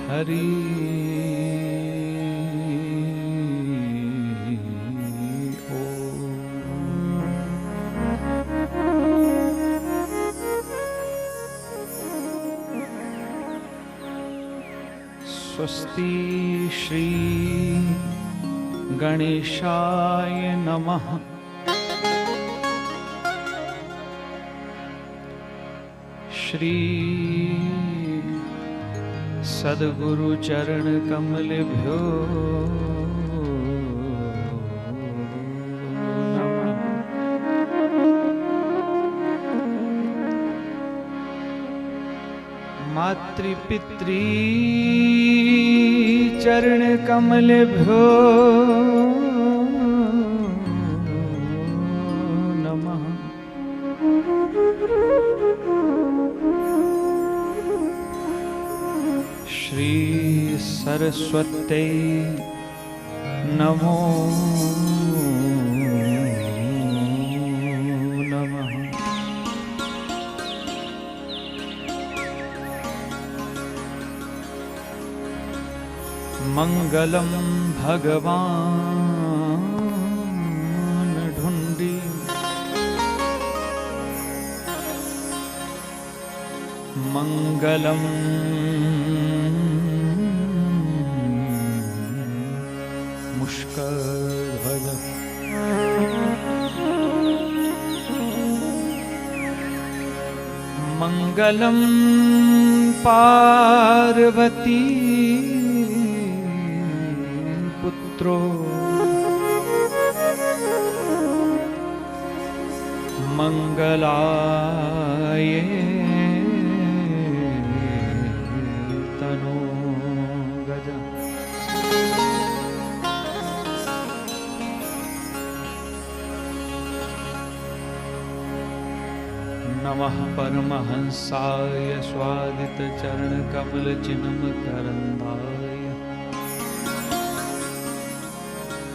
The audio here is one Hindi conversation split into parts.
हरि स्वस्ति श्री गणेशाय नमः। श्री सद्गुरु चरण कमलभ्यो नमः। मातृपितृ चरण कमलभ्यो नमः। श्री सरस्वती नमो नमः। मंगलम भगवान ढूंढी मंगलम मुष्करध्वज मंगलम पार्वती पुत्रो मंगलाय तनो गज। नमः परमहंसाय स्वादित चरण कमल चिन्म करंदाय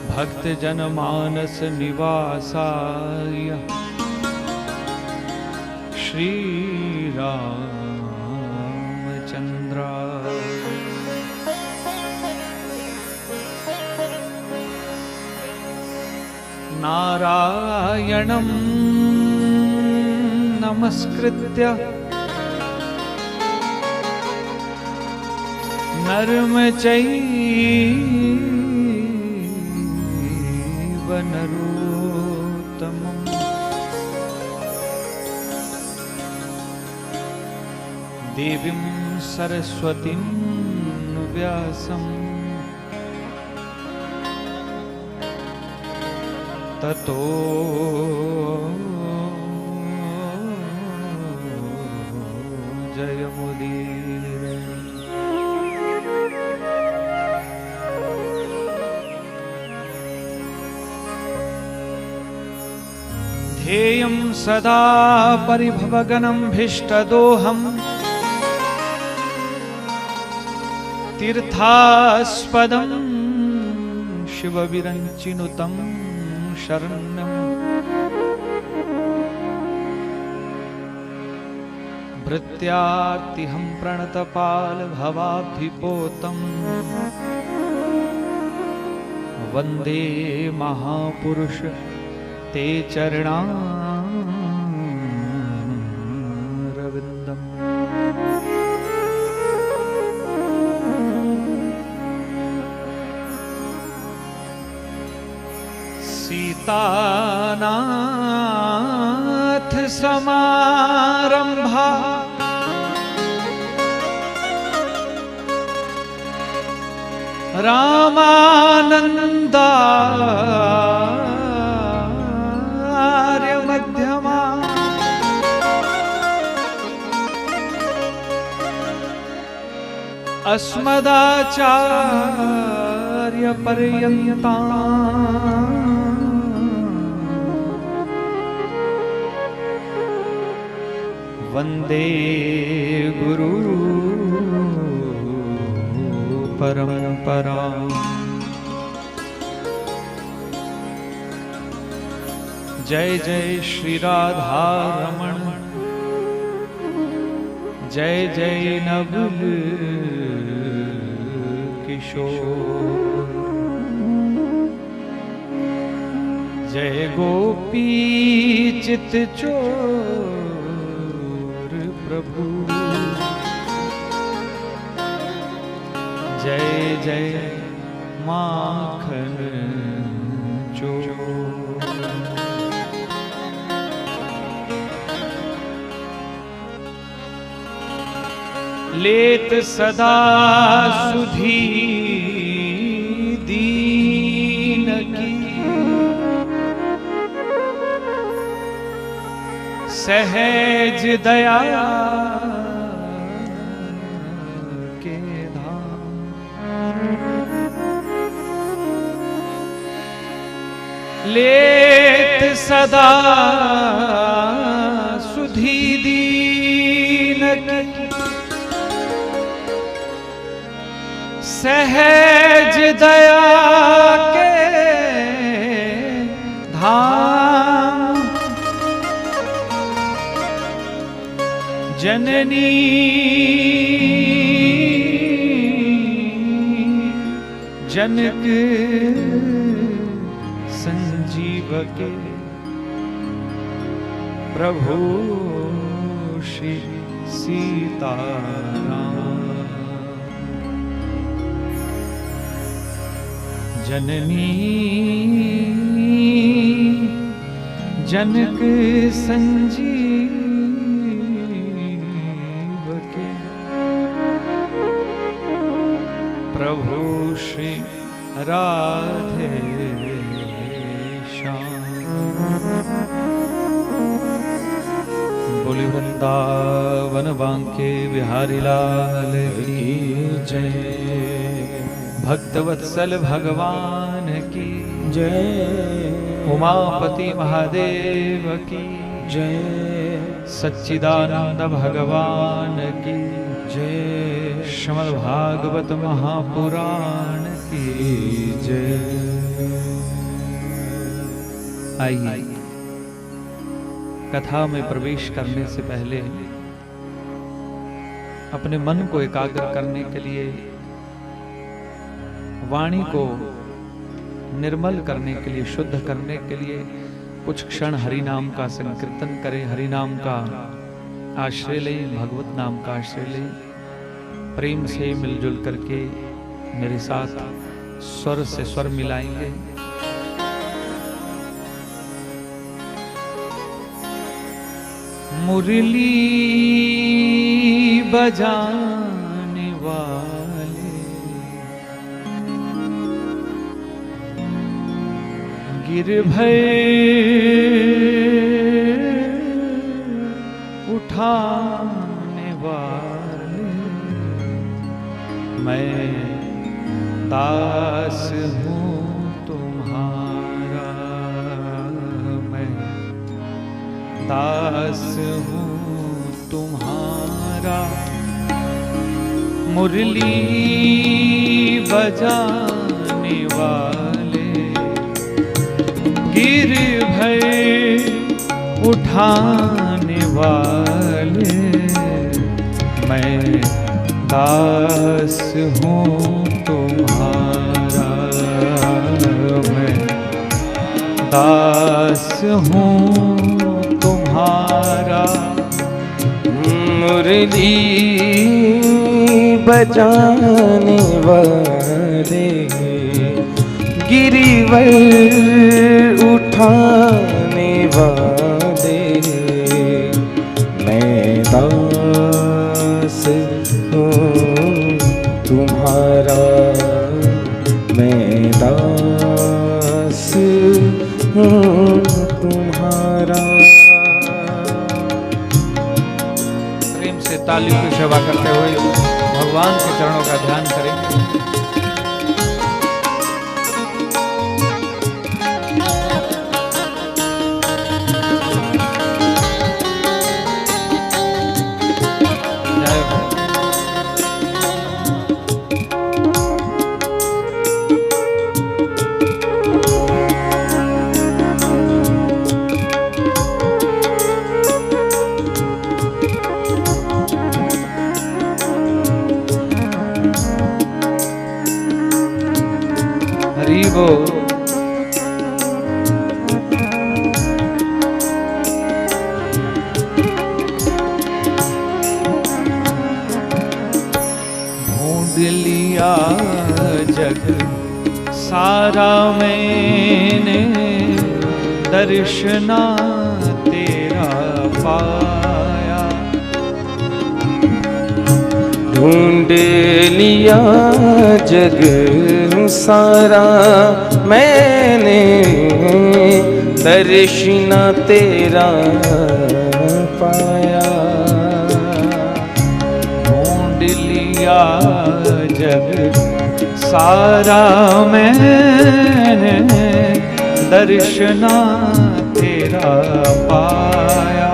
भक्त जन मानस निवासाय श्री रामचंद्राय नारायणं नमस्कृत्य नरं चैव नरोत्तमम् देवीं सरस्वतीं व्यासं ततो जयमुदीरये। ध्येयं सदा परिभवगनं भीष्टदोहम् तीर्थास्पदं शिवविरञ्चिनुतं शरण्यम् भृत्यार्तिहं प्रणतपालभवाब्धिपोतं वन्दे महापुरुष ते चरणारविन्दम्। सीतानाथ समारंभा रामानन्दार्य मध्यमा अस्मदाचार्य पर्यन्ता वन्दे गुरु परंपरा। जय जय श्री राधा रमण, जय जय नवल किशोर। जय गोपी चित चोर प्रभु, जय जय माखन चोर। लेत सदा सुधी दीन की, सहज दया के धाम। लेत सदा सुधी दीन की, सहज दया के धाम। जननी जनक संजीव के, प्रभु श्री सीताराम। जननी जनक संजीव के, प्रभु श्री राधे श्याम। बोले वृंदावन बांके बिहारी लाल की जय। भक्तवत्सल भगवान की जय। उमापति महादेव की जय। सच्चिदानंद भगवान की जय। श्रीमद् भागवत महापुराण की जय। आइए कथा में प्रवेश करने से पहले अपने मन को एकाग्र करने के लिए, वाणी को निर्मल करने के लिए, शुद्ध करने के लिए कुछ क्षण हरि नाम का संकीर्तन करें। हरि नाम का आश्रय लें, भगवत नाम का आश्रय लें। प्रेम से मिलजुल करके मेरे साथ स्वर से स्वर मिलाएंगे। मुरली बजाने वाले, गिर भय उठाने वाले, मैं दास हूँ तुम्हारा, मैं दास हूँ तुम्हारा। मुरली बजाने वाले, गिर भय उठाने वाले, मैं दास हूँ तुम्हारा, मैं दास हूँ तुम्हारा। मुरली बजाने वाले, गिरिवर उठाने वाले, मैं दास हूँ तुम्हारा, मैं दास हूँ तुम्हारा। प्रेम से तालियों की सेवा करते हुए भगवान के चरणों का ध्यान करेंगे। हरि बोल। ढूंढ लिया जग सारा मैंने, दर्शना तेरा पाया। ढूंढ लिया जग सारा मैंने, दर्शना तेरा पाया। ढूंढ लिया जग सारा मैंने, दर्शना तेरा पाया।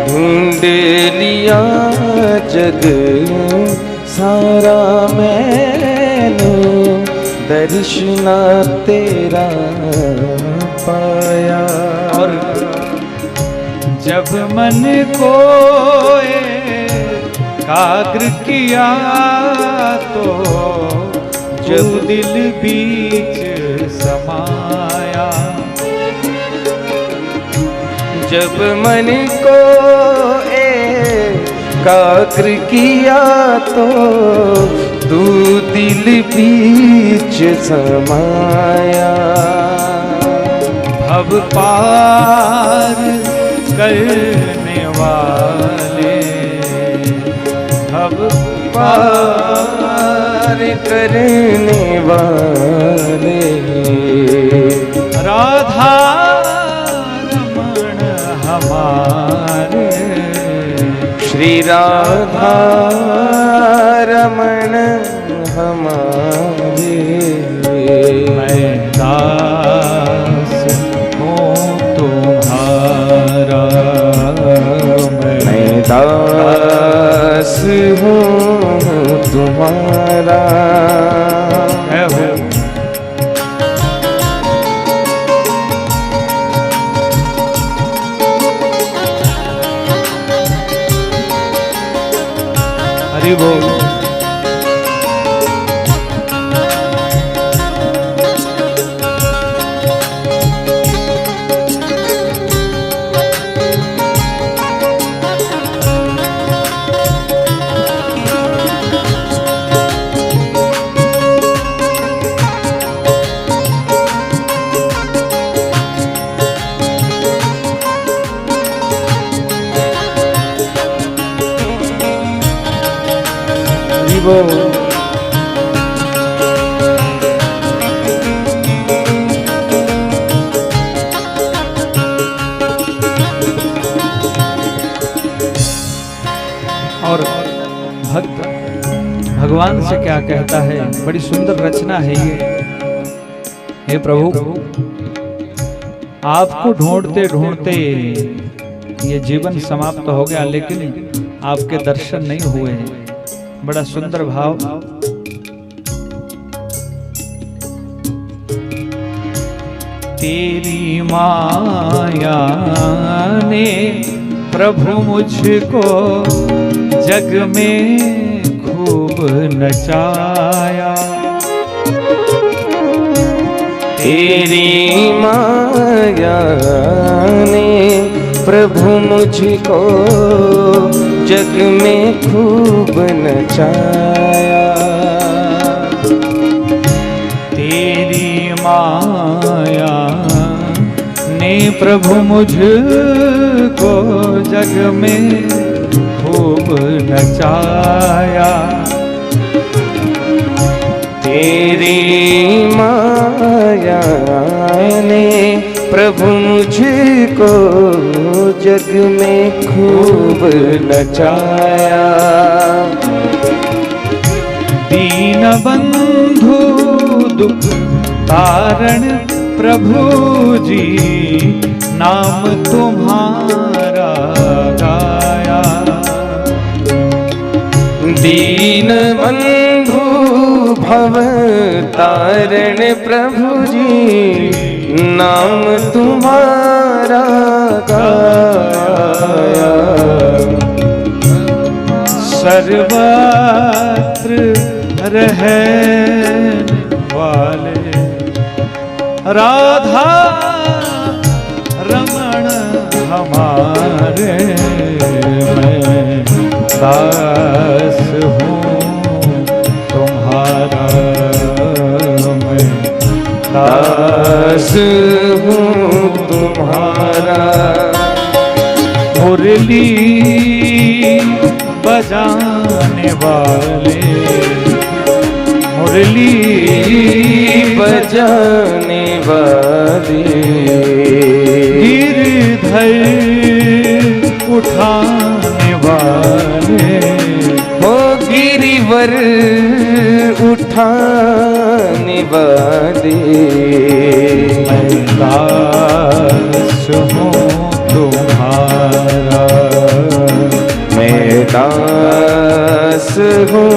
ढूंढ लिया जग सारा मैंने, दर्शना तेरा पाया। और जब मन को एकाग्र किया तो जो दिल बीच समाया। जब मन को एकाग्र किया तो तू दिल बीच समाया। भव पार करने वाले, भव पार करने वाले, राधा रमण हमारे। श्री राधा रमण हमारे। मैं दास हूँ तुम्हारा, मैं दास हूँ तुम्हारा। है हो। हरि बोल। और भक्त भगवान से क्या कहता है, बड़ी सुंदर रचना है ये। हे प्रभु, आपको ढूंढते ढूंढते ये जीवन समाप्त हो गया, लेकिन आपके दर्शन नहीं हुए हैं। बड़ा सुंदर भाव। तेरी माया ने प्रभु मुझको जग में खूब नचाया। तेरी माया ने प्रभु मुझको जग में खूब नचाया। तेरी माया ने प्रभु मुझको जग में खूब नचाया। तेरी माया ने प्रभु मुझको जग में खूब नचाया। दीन बंधु दुख तारण प्रभु जी, नाम तुम्हारा गाया। दीन बंधु भव तारण प्रभु जी, नाम तुम्हारा गाया। सर्वत्र रहने वाले राधा रमण हमारे, मैं दास हूँ तुम्हारा, मैं दास हूँ तुम्हारा। मुरली बजाने वाले, मुरली बजाने वाले, गिरधर उठाने वाले, हो गिरिवर उठाने वाले, मैं दास हूँ तुम्हारा, मैं दास हूँ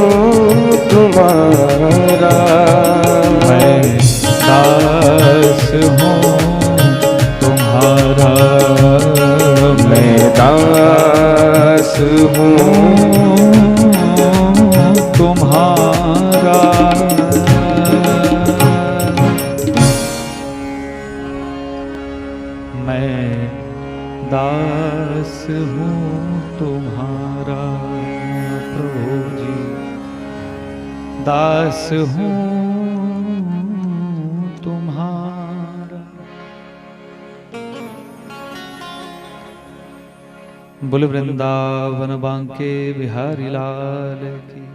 तुम्हारा, मैं दास हूँ तुम्हारा, मैं दास हूँ तुम्हारा। मैं दास हूँ तुम्हारा प्रभु जी, दास हूँ तुम्हारा। बोल वृंदावन बांके बिहारी लाल की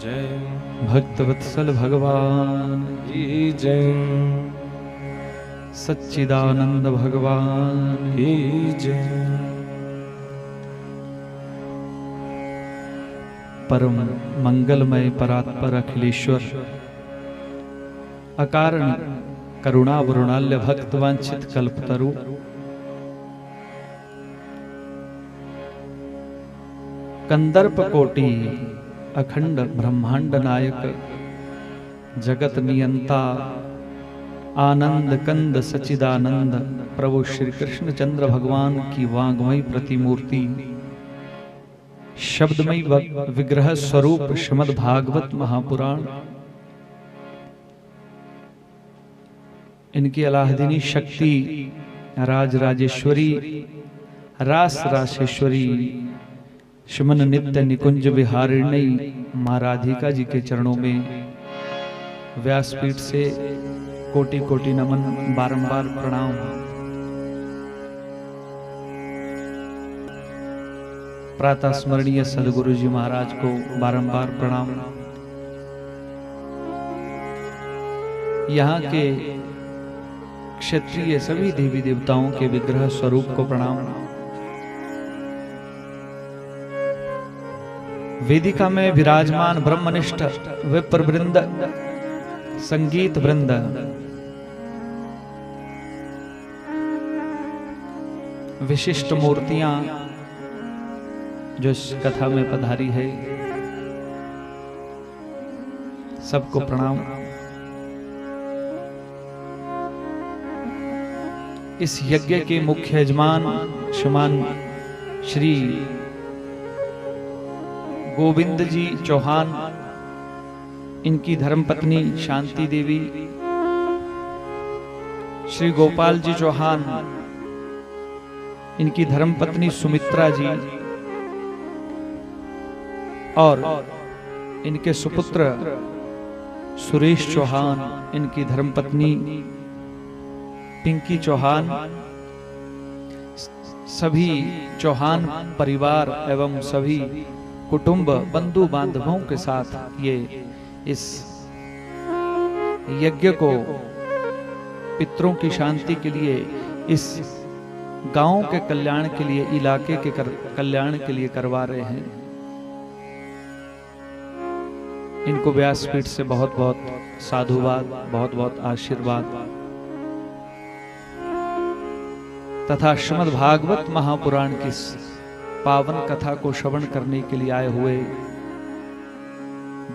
जय, भक्त वत्सल भगवान की जय, सच्चिदानंद भगवान की जय। परम मंगलमय परात्पर अखिलेश्वर अकारण करुणा वरुणाल्य भक्त वांछित कल्पतरु कंदर्प कोटि अखंड ब्रह्मांड नायक जगत नियंता आनंद कंद सचिदानंद प्रभु श्री कृष्ण चंद्र भगवान की वांगमयी प्रतिमूर्ति शब्दमयी विग्रह स्वरूप श्रीमद् भागवत महापुराण, इनकी अलाहदीनी शक्ति राज राजेश्वरी रास रासेश्वरी श्रीमन नित्य निकुंज विहारिणी माँ राधिका जी के चरणों में व्यासपीठ से कोटि कोटि नमन, बारंबार प्रणाम। प्रातः स्मरणीय सदगुरु जी महाराज को बारंबार प्रणाम। यहाँ के क्षेत्रीय सभी देवी देवताओं के विग्रह स्वरूप को प्रणाम। वेदिका में विराजमान ब्रह्मनिष्ठ विप्र वृंद, संगीत वृंद, विशिष्ट मूर्तियां जो इस कथा में पधारी है, सबको प्रणाम। इस यज्ञ के मुख्य यजमान श्रीमान श्री गोविंद जी चौहान, इनकी धर्मपत्नी शांति देवी, श्री गोपाल जी चौहान, इनकी धर्मपत्नी सुमित्रा जी, और इनके सुपुत्र सुरेश चौहान, इनकी धर्मपत्नी पिंकी चौहान, सभी चौहान परिवार एवं सभी कुटुंब बंधु बांधवों के साथ ये इस यज्ञ को पितरों की शांति के लिए, इस गांव के कल्याण के लिए, इलाके के कल्याण के लिए करवा रहे हैं। इनको व्यासपीठ से बहुत बहुत साधुवाद, बहुत बहुत आशीर्वाद तथा श्रीमद् भागवत महापुराण की पावन कथा को श्रवण करने के लिए आए हुए,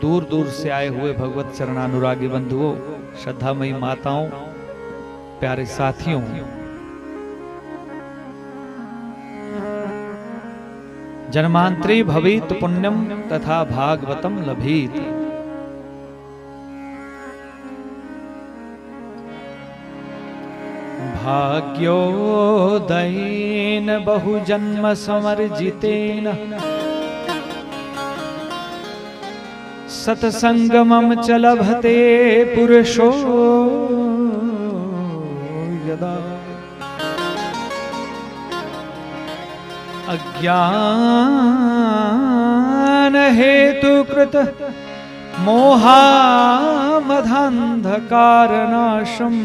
दूर दूर से आए हुए भगवत चरणानुरागी बंधुओं, श्रद्धामयी माताओं, प्यारे साथियों, जन्मांतरे भवेत पुण्यम तथा भागवतम लभेत। भाग्योदयेन बहुजन्म समर्जितेन सत्संगमं च लभते पुरुषो यदा अज्ञान हेतुकृत मोहामधान्धकारनाशम्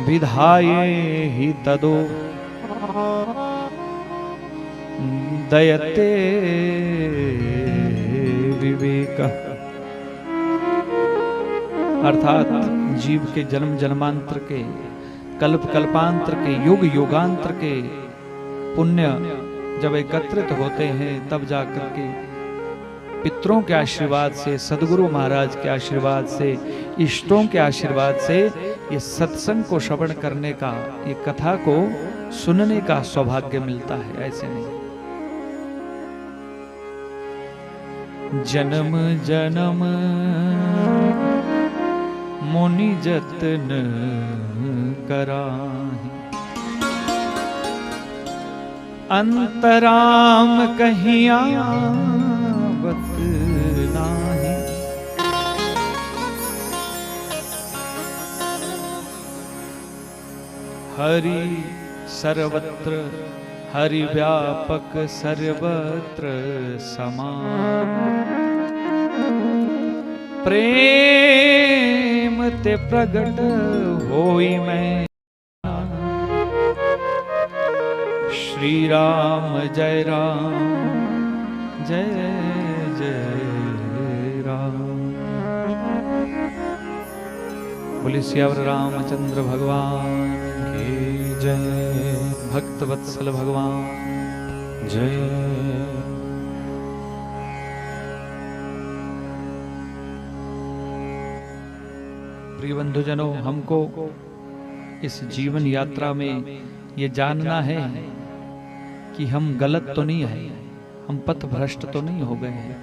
विधाये हि तदो दयते विवेक। अर्थात जीव के जन्म जन्मांतर के, कल्प कल्पांतर के, युग युगांतर के पुण्य जब एकत्रित होते हैं तब जाकर के पितरों के आशीर्वाद से, सदगुरु महाराज के आशीर्वाद से, इष्टों के आशीर्वाद से ये सत्संग को श्रवण करने का, ये कथा को सुनने का सौभाग्य मिलता है। ऐसे नहीं जन्म जन्म मुनि जतन कराहि अंतराम कहिया बत नाही। हरि सर्वत्र हरि व्यापक सर्वत्र समान प्रेम ते प्रगट होई मैं। श्री राम जय जय राम। बोले सियावर रामचंद्र भगवान की जय। भक्त वत्सल भगवान जय। प्रिय बंधुजनों, हमको इस जीवन यात्रा में ये जानना है कि हम गलत तो नहीं है, हम पथ भ्रष्ट तो नहीं हो गए हैं।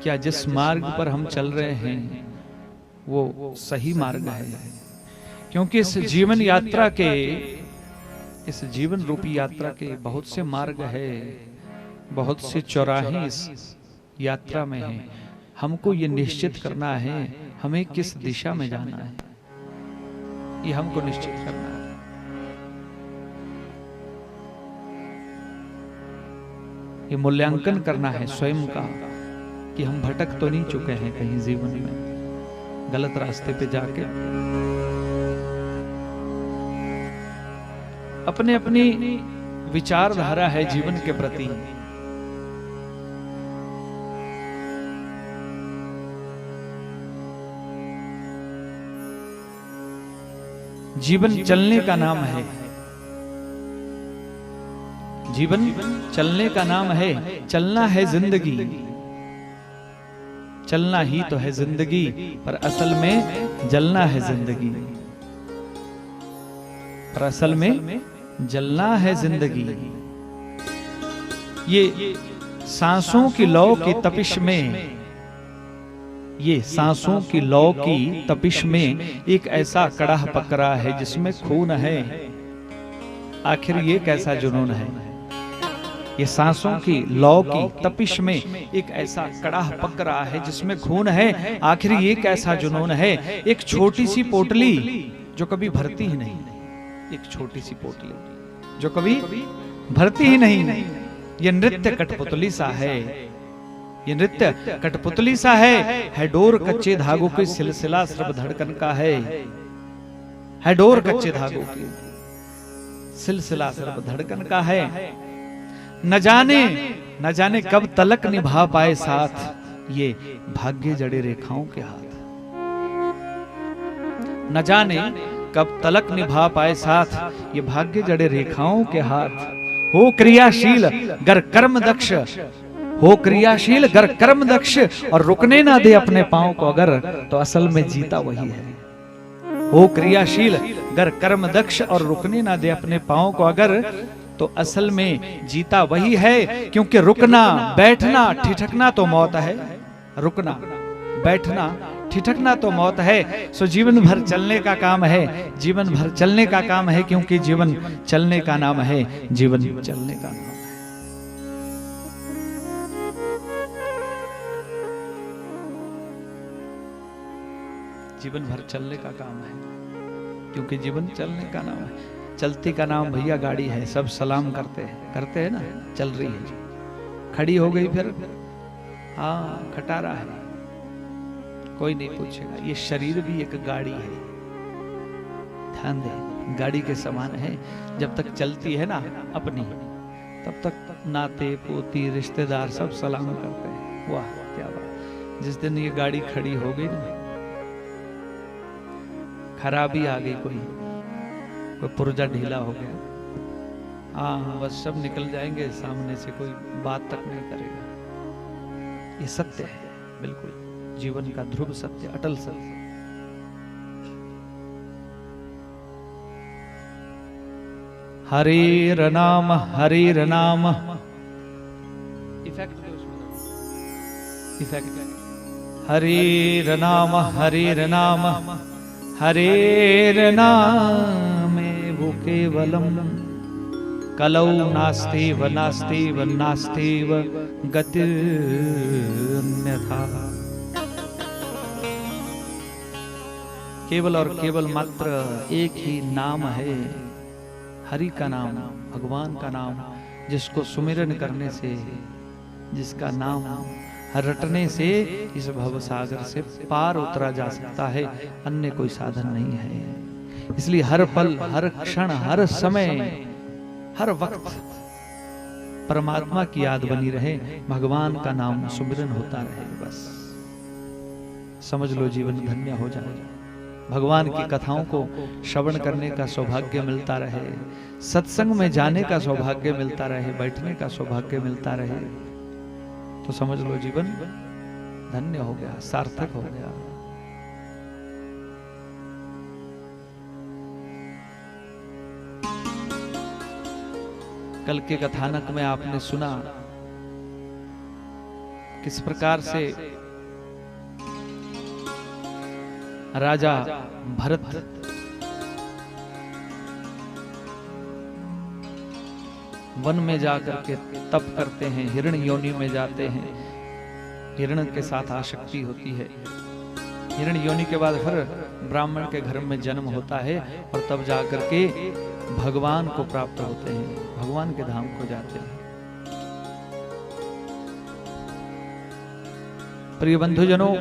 क्या जिस मार्ग पर हम चल रहे हैं वो सही मार्ग है? क्योंकि इस जीवन यात्रा के, इस जीवन रूपी यात्रा के बहुत से मार्ग है, बहुत से चौराहे इस यात्रा में हैं। हमको ये निश्चित करना है हमें किस दिशा में जाना है, ये हमको निश्चित करना है। ये मूल्यांकन करना है स्वयं का कि हम भटक तो नहीं चुके हैं कहीं जीवन में, गलत रास्ते पे जाके। अपने अपनी विचारधारा है जीवन के प्रति। जीवन चलने का नाम है, जीवन चलने का नाम है। चलना है जिंदगी, चलना ही तो है जिंदगी, पर असल में जलना है जिंदगी, पर असल में जलना है जिंदगी। ये सांसों की लौ की तपिश में, ये सांसों की लौ की तपिश में एक ऐसा कड़ाह पकड़ा है जिसमें खून है। आखिर ये कैसा जुनून है? ये सांसों की लौ की तपिश में एक ऐसा कड़ाह पक रहा है जिसमें खून है। आखिर ये कैसा जुनून है? एक छोटी सी पोटली जो कभी भरती ही नहीं, एक छोटी सी पोटली जो कभी भरती ही नहीं। ये नृत्य कठपुतली सा है, ये नृत्य कठपुतली सा है डोर कच्चे धागों की सिलसिला सर्व धड़कन का है डोर कच्चे धागों की सिलसिला सर्व धड़कन का है। न जाने कब तलक निभा पाए साथ ये भाग्य जड़े रेखाओं के हाथ। न जाने कब तलक निभा पाए साथ ये भाग्य जड़े रेखाओं के हाथ। हो क्रियाशील गर कर्म दक्ष, हो क्रियाशील गर कर्म दक्ष, और रुकने ना दे अपने पांव को अगर, तो असल में जीता वही है। हो क्रियाशील गर कर्म दक्ष और रुकने ना दे अपने पांव को अगर, तो असल में जीता वही है। क्योंकि रुकना बैठना ठिठकना तो मौत है, रुकना बैठना ठिठकना तो मौत है, सो जीवन भर चलने का काम है, जीवन भर चलने का काम है, क्योंकि जीवन चलने का नाम है, जीवन चलने का नाम है। जीवन भर चलने का काम है, क्योंकि जीवन चलने का नाम है। चलती का नाम भैया गाड़ी है, सब सलाम करते हैं ना, चल रही है, खड़ी हो गई फिर हाँ खटारा है, कोई नहीं पूछेगा। ये शरीर भी एक गाड़ी है, ध्यान दे, गाड़ी के समान है। जब तक चलती है ना अपनी, तब तक नाते पोती रिश्तेदार सब सलाम करते हैं। वाह क्या बात। जिस दिन ये गाड़ी खड़ी हो गई ना, खराबी आ गई, कोई पुर्जा ढीला हो गया, हाँ बस सब निकल जाएंगे सामने से, कोई बात तक नहीं करेगा। ये सत्य है, बिल्कुल जीवन का ध्रुव सत्य, अटल सत्य। हरेर नाम हरेर नाम, इफेक्ट हरेर नाम हरेर नाम, हरेर नामे वो केवलम, कलौ नास्तेव नास्तेव नास्तेव गतिरन्यथा। केवल और केवल मात्र एक ही नाम है, हरि का नाम, भगवान का नाम, जिसको सुमिरन करने से, जिसका नाम रटने से इस भव सागर से पार उतरा जा सकता है, अन्य कोई साधन नहीं है। इसलिए हर पल, हर क्षण, हर समय, हर वक्त परमात्मा की याद बनी रहे, भगवान का नाम सुमिरन होता रहे, बस समझ लो जीवन धन्य हो जाए। भगवान की कथाओं को श्रवण करने का सौभाग्य मिलता रहे, सत्संग में जाने का सौभाग्य मिलता रहे, बैठने का सौभाग्य मिलता रहे, तो समझ लो जीवन धन्य हो गया, सार्थक हो गया। कल के कथानक में आपने सुना किस प्रकार से राजा भरत वन में जाकर के तप करते हैं, हिरण योनि में जाते हैं, हिरण के साथ आसक्ति होती है, हिरण योनि के बाद फिर ब्राह्मण के घर में जन्म होता है, और तब जाकर के भगवान को प्राप्त होते हैं, भगवान के धाम को जाते हैं। प्रिय बंधुजनों,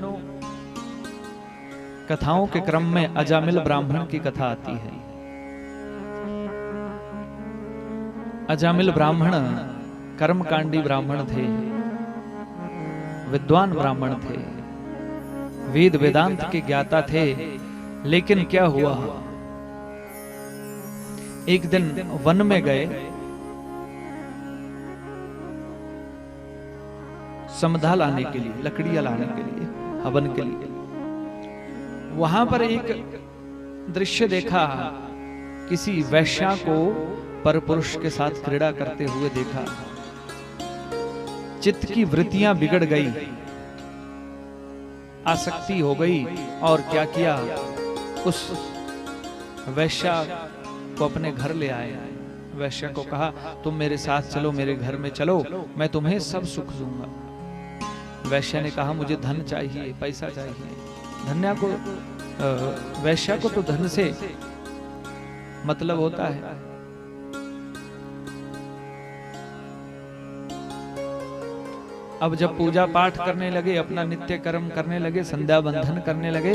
कथाओं के क्रम में अजामिल ब्राह्मण की कथा आती है। अजामिल ब्राह्मण कर्मकांडी ब्राह्मण थे, विद्वान ब्राह्मण थे, वेद वेदांत के ज्ञाता थे। लेकिन क्या हुआ, एक दिन वन में गए, समधा लाने के लिए, लकड़ियां लाने के लिए, हवन के लिए। वहां पर एक दृश्य देखा, किसी वैश्या को परपुरुष के साथ क्रीड़ा करते हुए देखा। चित्त की वृत्तियां बिगड़ गई, आसक्ति हो गई, और क्या किया, उस वैश्या को अपने घर ले आए। वैश्या को कहा, तुम मेरे साथ चलो, मेरे घर में चलो, मैं तुम्हें सब सुख दूंगा। वैश्या ने कहा, मुझे धन चाहिए, पैसा चाहिए। धन्या को, वैश्या को तो धन से मतलब होता है। अब जब पूजा पाठ करने लगे, अपना नित्य कर्म करने लगे, संध्या बंधन करने लगे,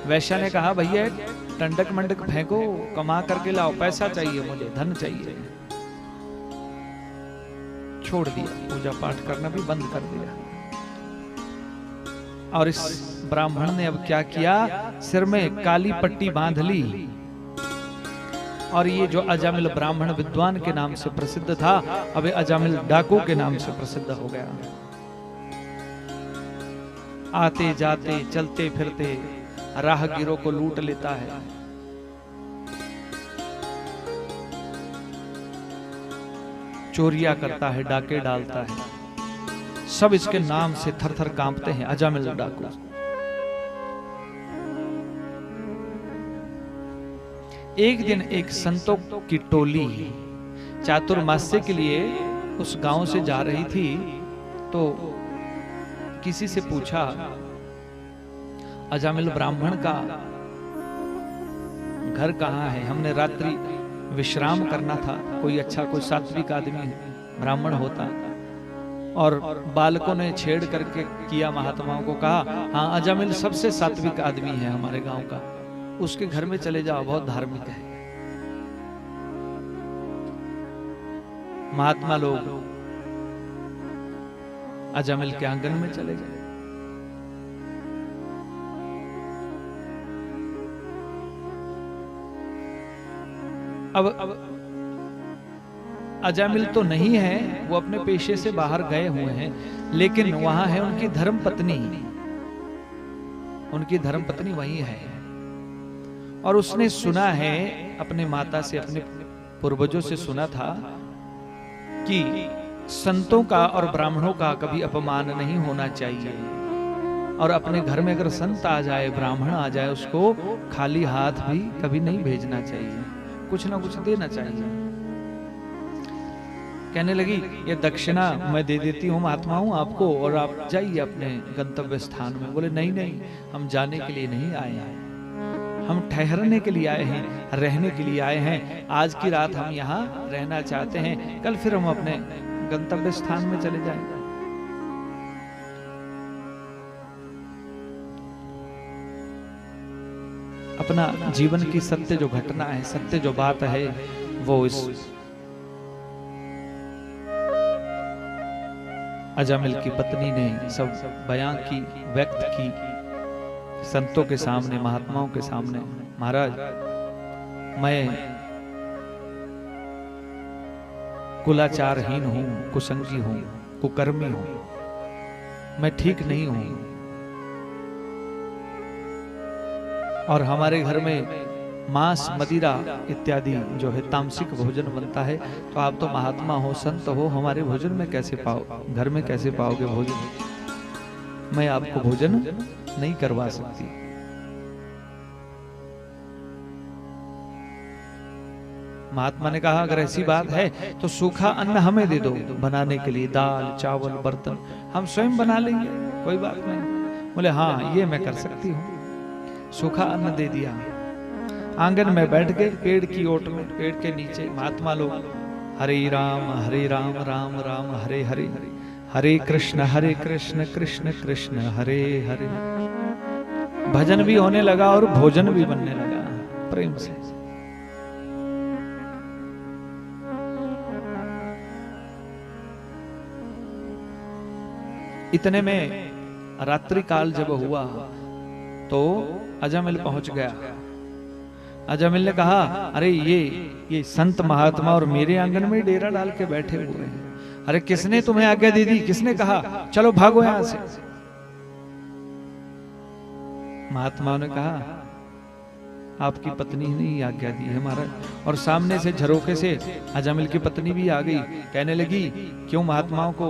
वैश्या ने कहा, भैया टंडक मंडक फेंको, कमा करके लाओ, पैसा चाहिए मुझे, धन चाहिए। छोड़ दिया, पूजा पाठ करना भी बंद कर दिया। और इस ब्राह्मण ने अब क्या किया, सिर में काली पट्टी बांध ली, और ये जो अजामिल ब्राह्मण विद्वान के नाम से प्रसिद्ध था, अब अजामिल डाकू के नाम से प्रसिद्ध हो गया। आते जाते, चलते फिरते राहगीरों को लूट लेता है। चोरियां करता है, डाके डालता है। सब इसके नाम से थर थर कांपते हैं, अजामिल डाकू। एक दिन एक संतों की टोली चातुर्मास्य के लिए उस गांव से जा रही थी, तो किसी से पूछा, अजामिल ब्राह्मण का घर कहाँ है? हमने रात्रि विश्राम करना था, कोई अच्छा कोई सात्विक आदमी ब्राह्मण होता। और बालकों ने छेड़ करके किया, महात्माओं को कहा, हाँ अजामिल सबसे सात्विक आदमी है हमारे गांव का, उसके घर में चले जाओ, बहुत धार्मिक है। महात्मा लोग अजामिल के आंगन में चले गए। अब अजामिल तो नहीं है, वो अपने पेशे से बाहर गए हुए हैं, लेकिन वहां है उनकी धर्मपत्नी, उनकी धर्मपत्नी वही है। और उसने सुना है अपने माता से, अपने पूर्वजों से सुना था कि संतों का और ब्राह्मणों का कभी अपमान नहीं होना चाहिए, और अपने घर में अगर संत आ जाए, ब्राह्मण आ जाए, उसको खाली हाथ भी कभी नहीं भेजना चाहिए, कुछ ना कुछ देना चाहिए। कहने लगी, ये दक्षिणा मैं दे देती हूँ महात्माओं आपको, और आप जाइए अपने गंतव्य स्थान में। बोले नहीं नहीं, हम जाने के लिए नहीं आए हैं, हम ठहरने के लिए आए हैं, रहने के लिए आए हैं। आज की रात हम यहाँ रहना चाहते हैं, कल फिर हम अपने गंतव्य स्थान में चले जाएंगे। अपना जीवन की सत्य जो घटना है, सत्य जो बात है, वो इस अजामिल की पत्नी ने सब बयां की, व्यक्त की संतों के सामने, महात्माओं के सामने। महाराज, मैं कुलाचारहीन हूं, कुसंगी हूं, कुकर्मी हूं, मैं ठीक नहीं हूं, और हमारे घर में मांस, मदिरा इत्यादि जो है तामसिक भोजन बनता है, तो आप तो महात्मा हो, संत हो, हमारे भोजन में कैसे पाओ, घर में कैसे पाओगे भोजन? मैं आपको भोजन नहीं करवा सकती। महात्मा ने कहा, अगर ऐसी बात है तो सूखा अन्न हमें दे दो बनाने के लिए, दाल चावल बर्तन हम स्वयं बना लेंगे, कोई बात नहीं। बोले हाँ, ये मैं कर सकती हूँ। सूखा अन्न दे दिया। आंगन में बैठ गए, पेड़ की ओट में, पेड़ के नीचे महात्मा लोग हरे राम राम राम हरे हरे, हरे कृष्ण कृष्ण कृष्ण हरे हरे। भजन भी होने लगा और भोजन भी बनने लगा प्रेम से। इतने में रात्रि काल जब हुआ तो अजामिल पहुंच गया। अजामिल ने कहा, अरे ये संत महात्मा और मेरे आंगन में डेरा डाल के बैठे हुए हैं। अरे किसने तुम्हें आज्ञा दे दी? किसने कहा चलो भागो यहां से? महात्मा ने कहा, आपकी पत्नी ने ही आज्ञा दी है महाराज। और सामने से झरोके से अजामिल की पत्नी भी आ गई। कहने लगी, क्यों महात्माओं को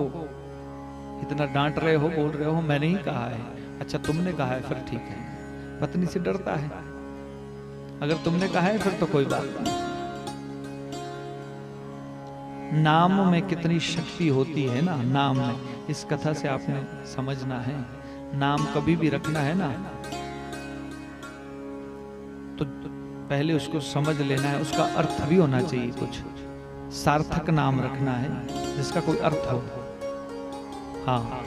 इतना डांट रहे हो, बोल रहे हो? मैंने ही कहा है। अच्छा तुमने कहा है, फिर ठीक है। पत्नी से डरता है, अगर तुमने कहा है फिर तो कोई बात नहीं। नाम में कितनी शक्ति होती है ना, नाम में। इस कथा से आपने समझना है, नाम कभी भी रखना है ना तो पहले उसको समझ लेना है, उसका अर्थ भी होना चाहिए, कुछ सार्थक नाम रखना है जिसका कोई अर्थ हो। हाँ,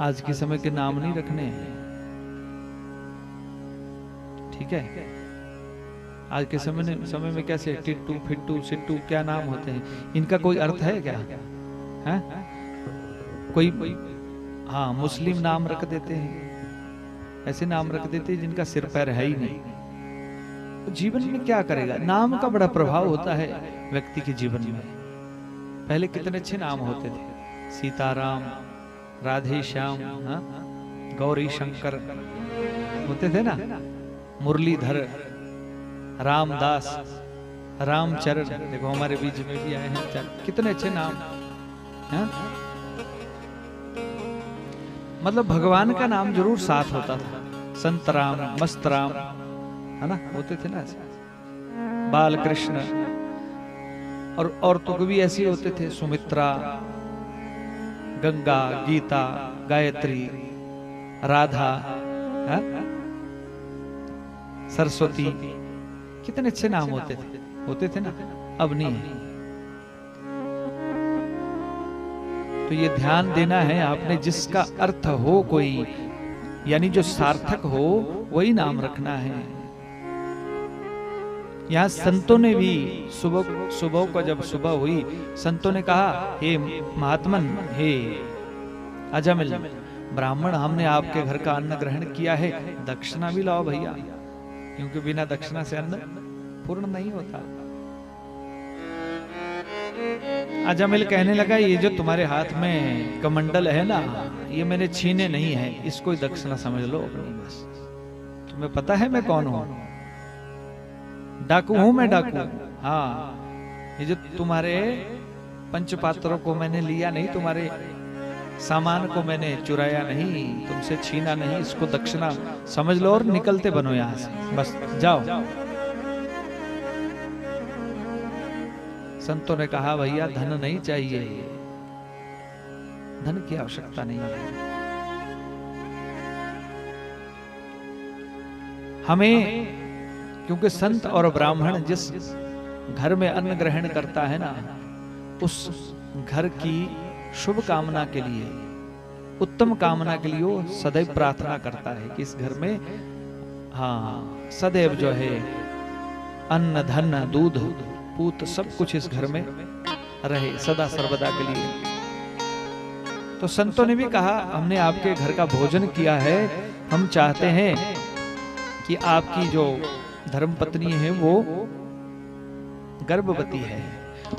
आज के समय के नाम नहीं रखने हैं, ठीक है? आज के समय में कैसे टिट्टू, फिट्टू, सिट्टू क्या नाम होते हैं, इनका कोई अर्थ है क्या? है कोई? हाँ, मुस्लिम नाम रख देते हैं, ऐसे नाम रख देते हैं जिनका सिर पैर है ही नहीं। तो जीवन में क्या करेगा? नाम का बड़ा प्रभाव होता है व्यक्ति के जीवन में। पहले कितने अच्छे नाम होते थे, सीताराम, राधे श्याम, गौरी शंकर होते थे ना, मुरलीधर, रामदास, रामचरण। देखो हमारे बीच में भी आए हैं, कितने अच्छे नाम हैं। मतलब भगवान का नाम जरूर साथ होता था। संत राम, मस्त राम, है ना, होते थे ना ऐसे बाल कृष्ण, और औरतों को भी ऐसे होते थे, सुमित्रा, गंगा, गीता, गायत्री, राधा, है? सरस्वती, कितने अच्छे नाम होते थे ना, अब नहीं है। तो ये ध्यान देना है आपने, जिसका अर्थ हो कोई, यानी जो सार्थक हो वही नाम रखना है। यहां संतों ने भी सुबह को जब सुबह हुई, संतों ने कहा, हे महात्मन, हे अजमिल ब्राह्मण, हमने आपके घर का अन्न ग्रहण किया है, दक्षिणा भी लाओ भैया, क्योंकि बिना दक्षिणा से अन्न पूर्ण नहीं होता। अजमिल कहने लगा, ये जो तुम्हारे हाथ में कमंडल है ना, ये मैंने छीने नहीं है, इसको ही दक्षिणा समझ लो अपनी, बस। तुम्हें पता है मैं कौन हूं? डाकू हूं मैं, डाकू। हाँ, ये जो तुम्हारे पंचपात्रों को मैंने लिया नहीं, तुम्हारे सामान को मैंने चुराया नहीं, तुमसे छीना नहीं, इसको दक्षिणा समझ लो और निकलते बनो यहां से, बस जाओ। संतों ने कहा, भैया धन नहीं चाहिए, धन की आवश्यकता नहीं है हमें, क्योंकि संत और ब्राह्मण जिस घर में अन्न ग्रहण करता है ना, उस घर की शुभ कामना के लिए, उत्तम कामना के लिए वो सदैव प्रार्थना करता है कि इस घर में, हाँ, सदैव जो है अन्न, धन, दूध, पूत, सब कुछ इस घर में रहे सदा सर्वदा के लिए। तो संतों ने भी कहा, हमने आपके घर का भोजन किया है, हम चाहते हैं कि आपकी जो धर्मपत्नी है वो गर्भवती है,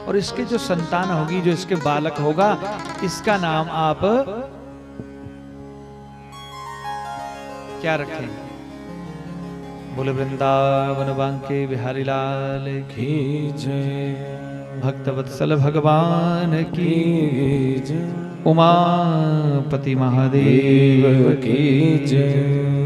और इसके जो संतान होगी, जो इसके बालक होगा, इसका नाम आप क्या रखें? बोले वृंदावन बांके बिहारी लाल की जय, भक्तवत्सल भगवान की जय, उमापति महादेव की जय।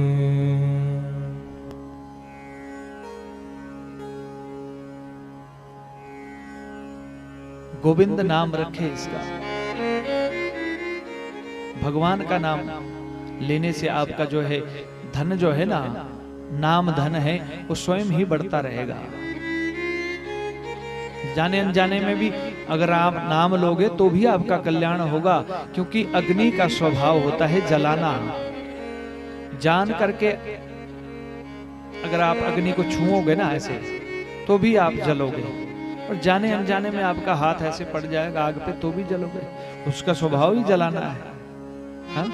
गोविंद नाम रखे इसका। भगवान का नाम लेने से आपका जो है धन, जो है ना, नाम धन है, वो स्वयं ही बढ़ता रहेगा। जाने अनजाने में भी अगर आप नाम लोगे तो भी आपका कल्याण होगा, क्योंकि अग्नि का स्वभाव होता है जलाना। जान करके अगर आप अग्नि को छुओगे ना ऐसे, तो भी आप जलोगे, और जाने अनजाने में आपका हाथ ऐसे पड़ जाएगा आग पे, तो भी जलोगे। उसका स्वभाव ही जलाना है, हाँ?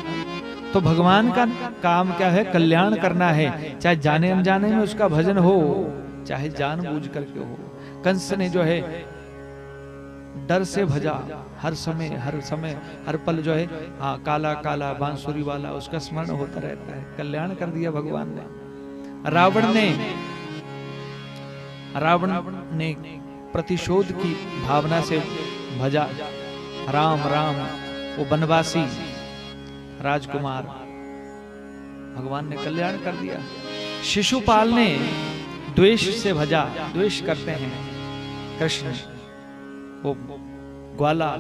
तो भगवान का काम क्या है? कल्याण करना है, चाहे जाने अनजाने में उसका भजन हो, चाहे जानबूझ करके हो। कंस ने जो है डर से भजा, हर समय हर पल जो है, हाँ, काला काला बांसुरी वाला, उसका स्मरण होता रहता है। कल्याण कर दिया भगवान ने। रावण ने प्रतिशोध की भावना से भजा, राम राम, वो बनवासी राजकुमार, भगवान ने कल्याण कर दिया। शिशुपाल ने द्वेष से भजा, द्वेष करते हैं कृष्ण, वो ग्वाला,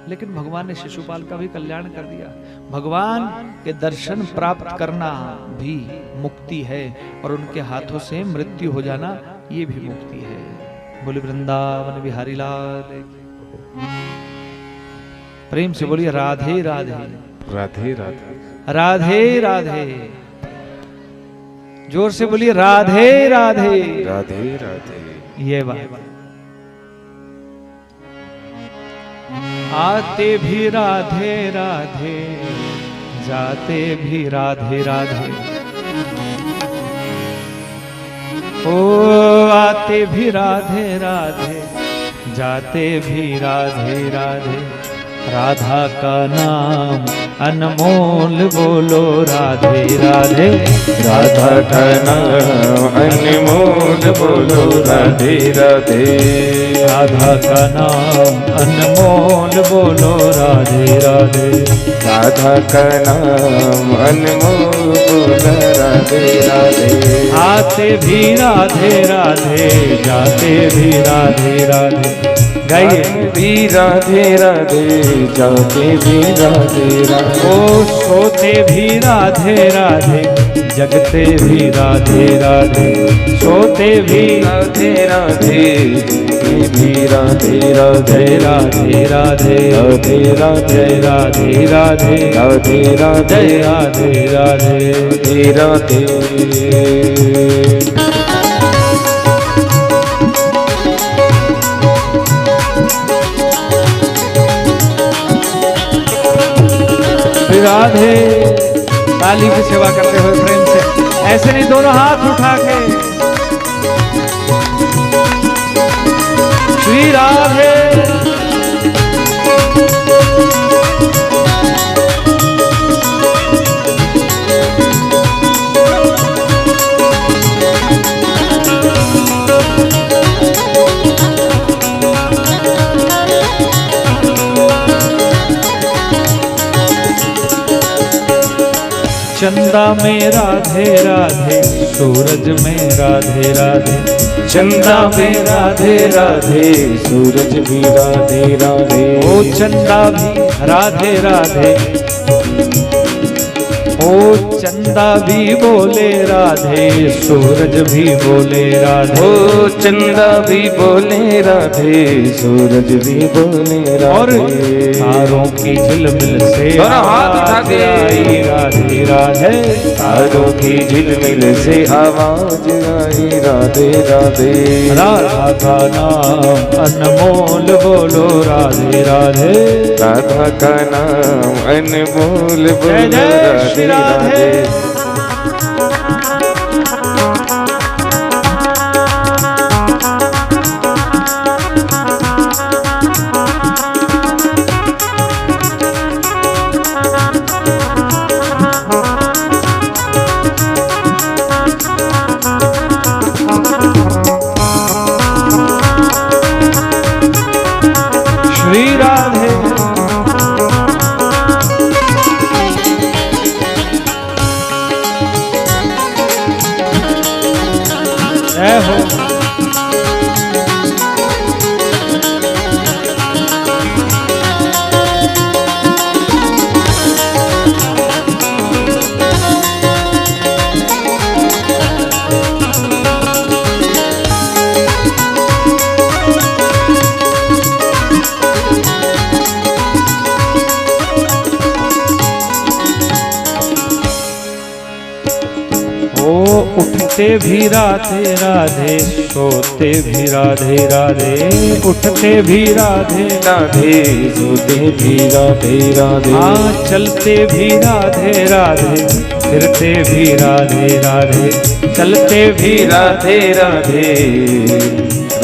लेकिन भगवान ने शिशुपाल का भी कल्याण कर दिया। भगवान के दर्शन प्राप्त करना भी मुक्ति है, और उनके हाथों से मृत्यु हो जाना ये भी मुक्ति है। बोले वृंदावन बिहारी लाल, प्रेम से बोलिए राधे राधे राधे राधे राधे राधे, जोर से बोलिए राधे राधे राधे राधे। ये बात, आते भी राधे राधे, जाते भी राधे राधे, ओ आते भी राधे राधे, जाते भी राधे राधे। राधा का नाम अनमोल, बोलो राधे राधे। राधा का नाम अनमोल, बोलो राधे राधे। राधा का नाम अनमोल बोलो राधे राधे। राधा का नाम अनमोल बोलो राधे राधे। आते भी राधे राधे, जाते भी राधे राधे। गाइए भी राधे राधे, जाते भी राधे राधे। ओ सोते भी राधे राधे, जगते भी राधे राधे। सोते भी राधे राधे, भी राधे राधे राधे राधे राधे राधे राधे राधे राधे राधे राधे राधे राधे राधे। राधे। ताली की सेवा करते हुए प्रेम से, ऐसे नहीं दोनों हाथ उठा के श्री राधे। चंदा में राधे राधे, सूरज में राधे राधे। चंदा में राधे राधे, सूरज भी राधे राधे। ओ चंदा भी राधे राधे, ओ चंदा भी बोले राधे, सूरज भी बोले राधे। ओ चंदा भी बोले राधे, सूरज भी बोले राधे। और तारों की झिलमिल से हाथ उठा के आई राधे राधे। तारों की झिलमिल से आवाज आई राधे राधे। राधा का नाम अनमोल बोलो राधे राधे। राधा का नाम अनमोल बोलो जय श्री राधे राधे। श्री राधे। जय हो। उठते भी राधे राधे, सोते भी राधे राधे। उठते भी राधे राधे, सोते भी राधे राधे। हाँ चलते भी राधे राधे, फिरते भी राधे राधे। चलते भी राधे राधे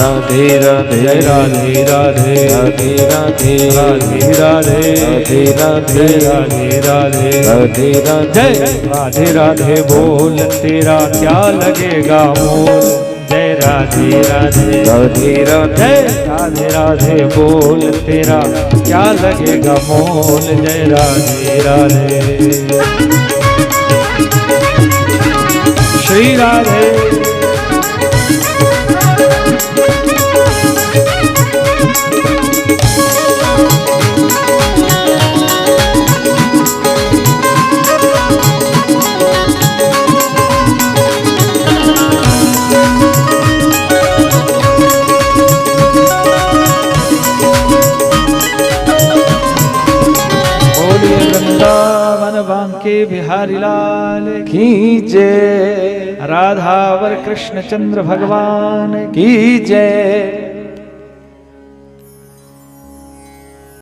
राधे राधे राधे राधे राधे राधे राधे राधे राधे राधे राधे राधे राधे राधे राधे राधे बोल तेरा क्या लगेगा मोल। जय राधे राधे राधे राधे राधे राधे बोल तेरा क्या लगेगा मोल। जय राधे राधे श्री राधे। बांके बिहारी लाल की जय, राधावर कृष्ण चंद्र भगवान की जय।